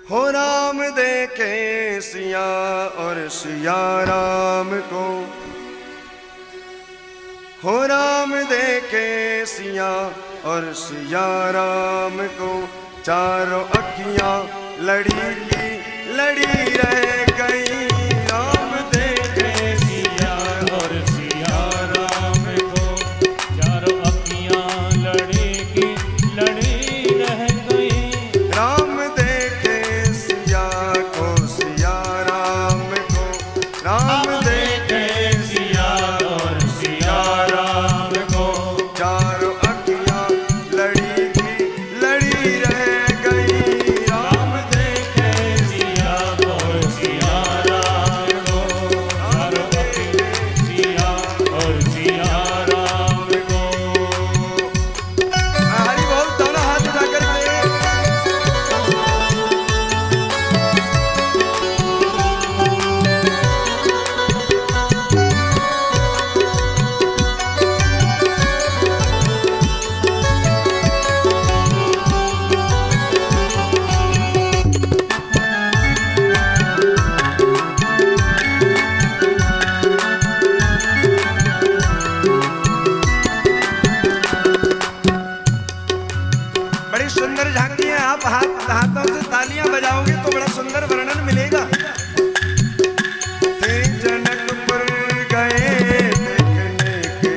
हो राम देखे सिया और सिया राम को, हो राम देखे सिया और सिया राम को। चारों अखियां लड़ी की लड़ी रह गई। राम देखे सिया और सिया राम को, चारों अखियां लड़ी की लड़ी रह गई। राम देखे सिया को सिया राम को, राम देखे सिया और सिया राम को। चारों अखियां लड़ी की लड़ी रह गई। राम देखे सिया और सिया राम को, चारों अखियां सिया और सिया राम को। हरी बोल दोनों हाथ उठा करके। बड़ी सुंदर झांकी है। आप हाथों से तालियां बजाओगे तो बड़ा सुंदर वर्णन मिलेगा। थे जनकपुर गए देखने के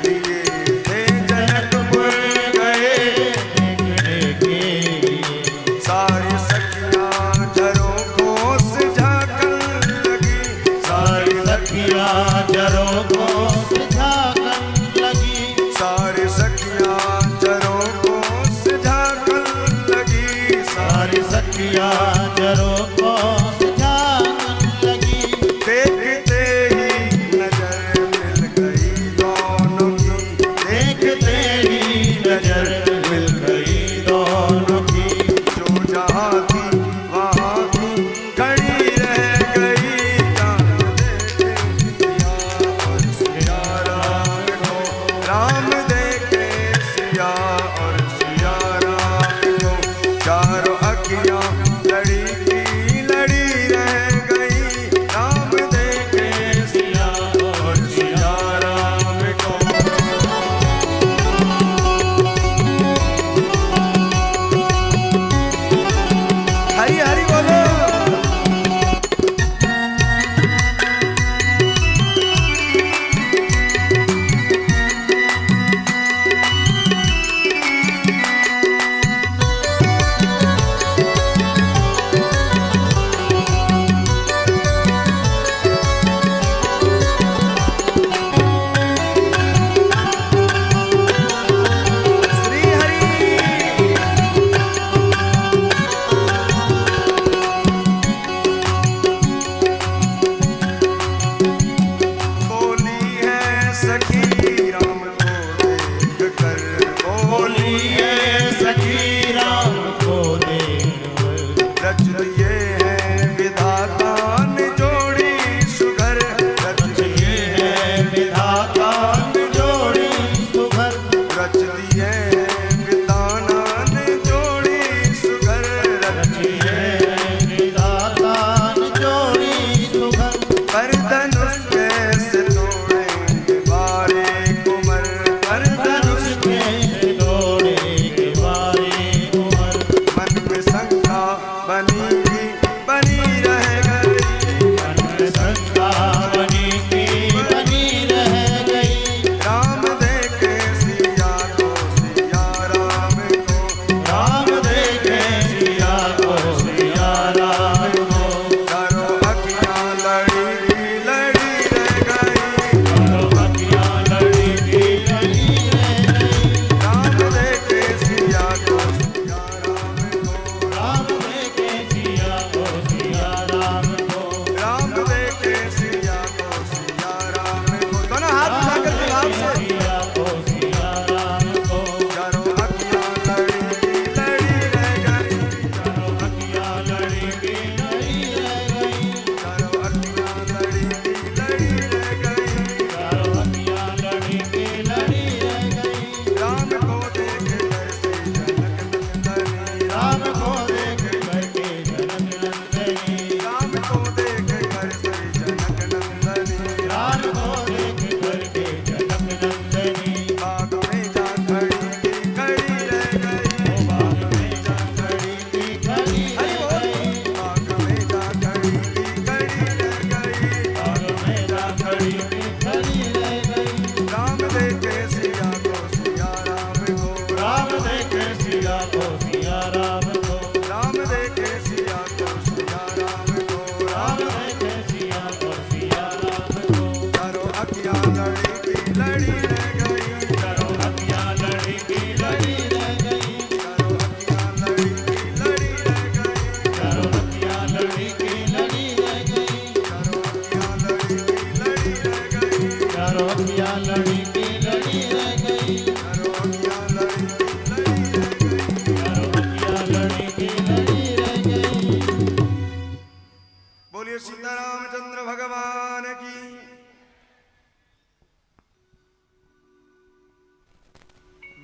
लिए, थे जनकपुर गए देखने के लिए। सारी सखियां झरोखों से झांकन लगी। सारी सखियां झरोखों से झांकन लगी। सारी सखियां झरोखों से झांकन लगी। सारी सखियां झरोखों से झांकन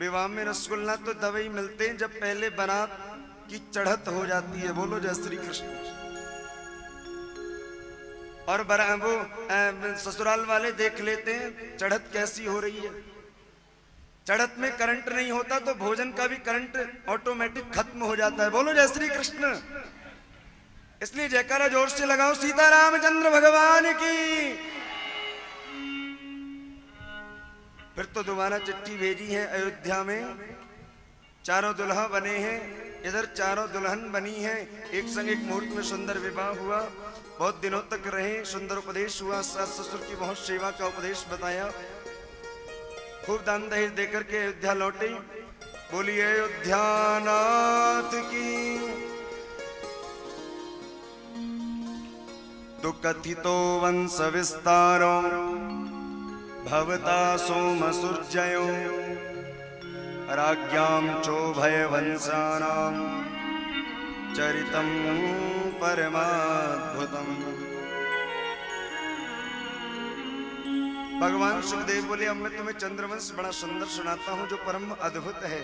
विवाह में रसगुल्ला तो दवाई मिलते हैं जब पहले बारात की चढ़त हो जाती है। बोलो जय श्री कृष्ण। और वो ससुराल वाले देख लेते हैं चढ़त कैसी हो रही है। चढ़त में करंट नहीं होता तो भोजन का भी करंट ऑटोमेटिक खत्म हो जाता है। बोलो जय श्री कृष्ण। इसलिए जयकारा जोर से लगाओ सीतारामचंद्र भगवान की। फिर तो दोबारा चिट्ठी भेजी है अयोध्या में, चारों दुल्हा बने हैं, इधर चारों दुल्हन बनी हैं, एक संग एक मुहूर्त में सुंदर विवाह हुआ। बहुत दिनों तक रहे, सुंदर उपदेश हुआ, सास ससुर की बहुत सेवा का उपदेश बताया, खूब दान दहेज देकर के अयोध्या लौटे। बोलिए अयोध्या नाथ की। तो कथितो वंश विस्तारो भवता सोमसुर्जयो राज्ञां चोभय वंशानां चरितं परमाद्भुतम्। भगवान सुखदेव बोले अब मैं तुम्हें चंद्रवंश बड़ा सुंदर सुनाता हूं जो परम अद्भुत है।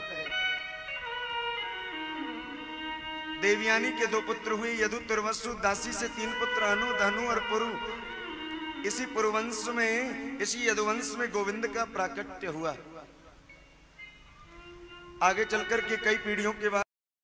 देवयानी के 2 पुत्र हुए, यदु तुर्वसु। दासी से 3 पुत्र, अनु धनु और पुरु। इसी पुरुवंश में, इसी यदुवंश में गोविंद का प्राकट्य हुआ। आगे चलकर के कई पीढ़ियों के बाद